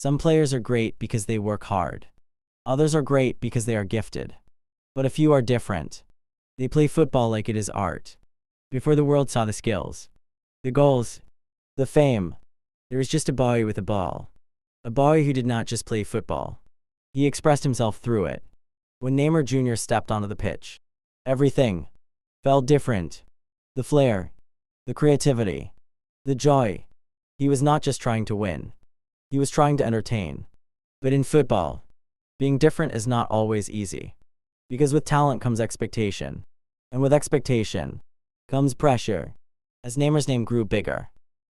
Some players are great because they work hard. Others are great because they are gifted. But a few are different. They play football like it is art. Before the world saw the skills, the goals, the fame, there was just a boy with a ball. A boy who did not just play football. He expressed himself through it. When Neymar Jr. stepped onto the pitch, everything felt different. The flair, the creativity, the joy. He was not just trying to win. He was trying to entertain. But in football, being different is not always easy. Because with talent comes expectation. And with expectation comes pressure. As Neymar's name grew bigger,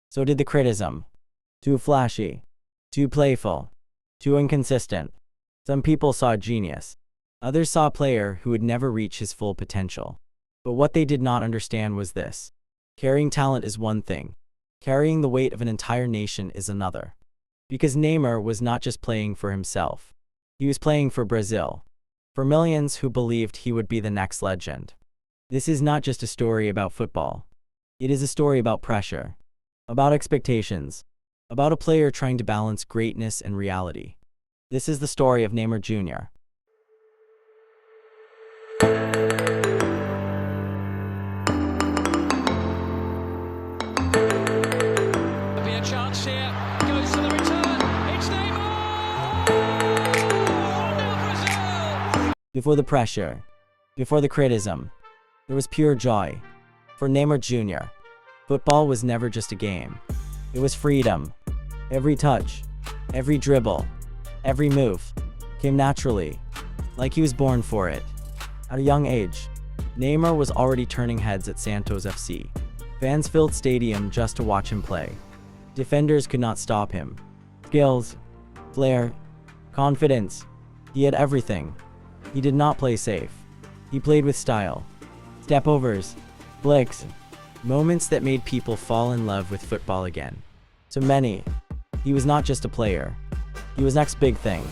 so did the criticism. Too flashy, too playful, too inconsistent. Some people saw a genius. Others saw a player who would never reach his full potential. But what they did not understand was this. Carrying talent is one thing. Carrying the weight of an entire nation is another. Because Neymar was not just playing for himself. He was playing for Brazil. For millions who believed he would be the next legend. This is not just a story about football. It is a story about pressure. About expectations. About a player trying to balance greatness and reality. This is the story of Neymar Jr. A chance here, goes for the return, it's Neymar! Now Brazil! Before the pressure, before the criticism, there was pure joy. For Neymar Jr., football was never just a game. It was freedom. Every touch, every dribble, every move came naturally, like he was born for it. At a young age, Neymar was already turning heads at Santos FC. Fans filled stadium just to watch him play. Defenders could not stop him. Skills, flair, confidence. He had everything. He did not play safe. He played with style. Step-overs, flicks, moments that made people fall in love with football again. To many, he was not just a player. He was next big thing.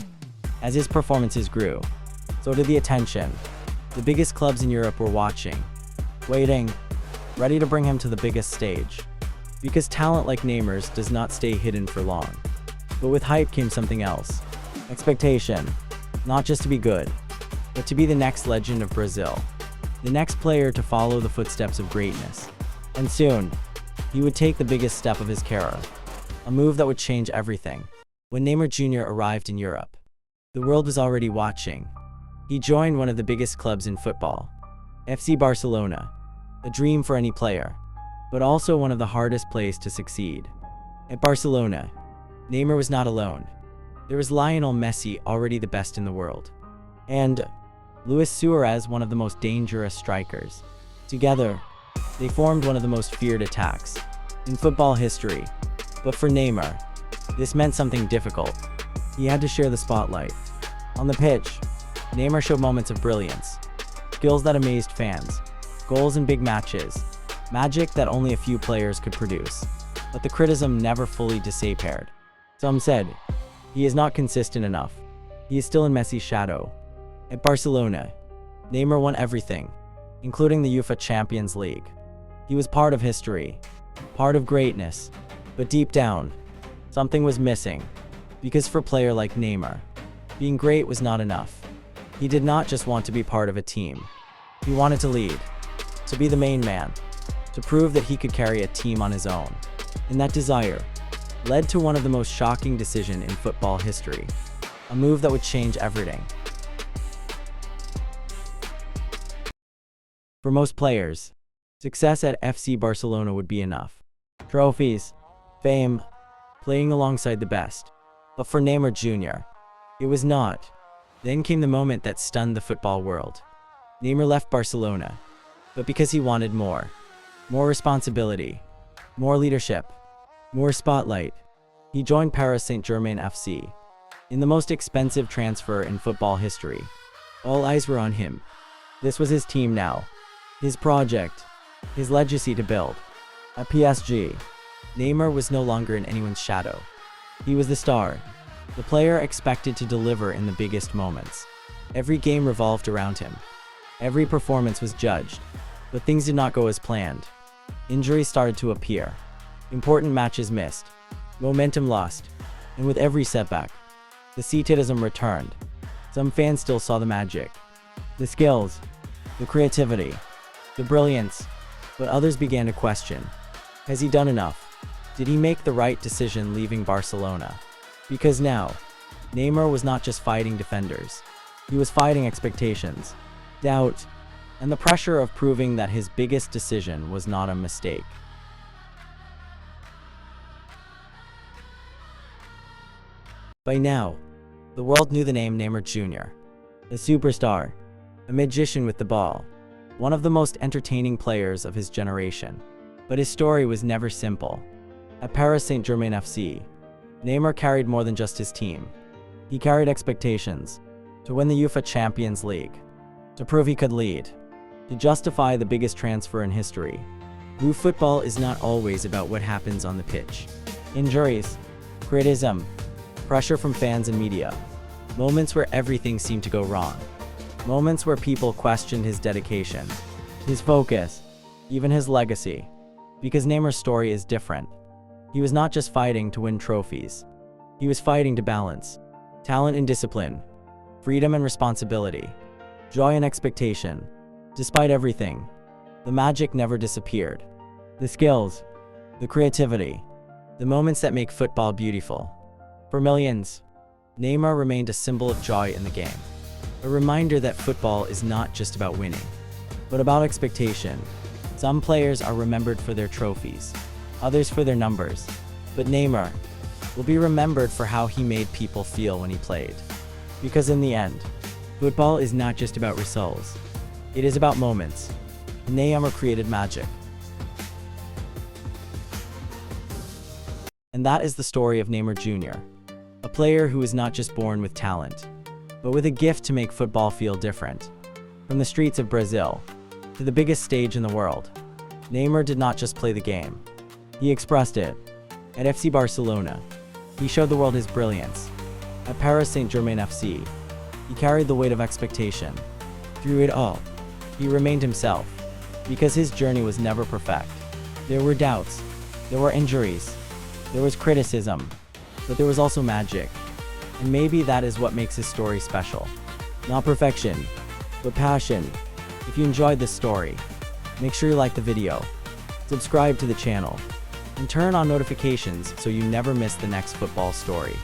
As his performances grew, so did the attention. The biggest clubs in Europe were watching, waiting, ready to bring him to the biggest stage. Because talent like Neymar's does not stay hidden for long. But with hype came something else. Expectation. Not just to be good, but to be the next legend of Brazil. The next player to follow the footsteps of greatness. And soon, he would take the biggest step of his career. A move that would change everything. When Neymar Jr. arrived in Europe, the world was already watching. He joined one of the biggest clubs in football, FC Barcelona. A dream for any player, but also one of the hardest places to succeed. At Barcelona, Neymar was not alone. There was Lionel Messi, already the best in the world, and Luis Suarez, one of the most dangerous strikers. Together, they formed one of the most feared attacks in football history. But for Neymar, this meant something difficult. He had to share the spotlight. On the pitch, Neymar showed moments of brilliance, skills that amazed fans, goals in big matches, magic that only a few players could produce. But the criticism never fully disappeared. Some said, he is not consistent enough. He is still in Messi's shadow. At Barcelona, Neymar won everything, including the UEFA Champions League. He was part of history, part of greatness. But deep down, something was missing. Because for a player like Neymar, being great was not enough. He did not just want to be part of a team. He wanted to lead. To be the main man, to prove that he could carry a team on his own. And that desire led to one of the most shocking decisions in football history, a move that would change everything. For most players, success at FC Barcelona would be enough. Trophies, fame, playing alongside the best. But for Neymar Jr., it was not. Then came the moment that stunned the football world. Neymar left Barcelona, but because he wanted more. More responsibility, more leadership, more spotlight. He joined Paris Saint-Germain FC. In the most expensive transfer in football history. All eyes were on him. This was his team now. His project. His legacy to build. At PSG, Neymar was no longer in anyone's shadow. He was the star. The player expected to deliver in the biggest moments. Every game revolved around him. Every performance was judged. But things did not go as planned. Injuries started to appear. Important matches missed. Momentum lost. And with every setback, the Cetism returned. Some fans still saw the magic, the skills, the creativity, the brilliance, but others began to question. Has he done enough? Did he make the right decision leaving Barcelona? Because now, Neymar was not just fighting defenders. He was fighting expectations, doubt, and the pressure of proving that his biggest decision was not a mistake. By now, the world knew the name Neymar Jr., a superstar, a magician with the ball, one of the most entertaining players of his generation. But his story was never simple. At Paris Saint-Germain FC, Neymar carried more than just his team. He carried expectations to win the UEFA Champions League, to prove he could lead, to justify the biggest transfer in history. Blue football is not always about what happens on the pitch. Injuries, criticism, pressure from fans and media, moments where everything seemed to go wrong, moments where people questioned his dedication, his focus, even his legacy. Because Neymar's story is different. He was not just fighting to win trophies. He was fighting to balance talent and discipline, freedom and responsibility, joy and expectation. Despite everything, the magic never disappeared. The skills, the creativity, the moments that make football beautiful. For millions, Neymar remained a symbol of joy in the game. A reminder that football is not just about winning, but about expectation. Some players are remembered for their trophies, others for their numbers. But Neymar will be remembered for how he made people feel when he played. Because in the end, football is not just about results. It is about moments. Neymar created magic. And that is the story of Neymar Jr., a player who was not just born with talent, but with a gift to make football feel different. From the streets of Brazil to the biggest stage in the world, Neymar did not just play the game. He expressed it. At FC Barcelona, he showed the world his brilliance. At Paris Saint-Germain FC, he carried the weight of expectation. Through it all, he remained himself, because his journey was never perfect. There were doubts, there were injuries, there was criticism, but there was also magic. And maybe that is what makes his story special. Not perfection, but passion. If you enjoyed this story, make sure you like the video, subscribe to the channel, and turn on notifications so you never miss the next football story.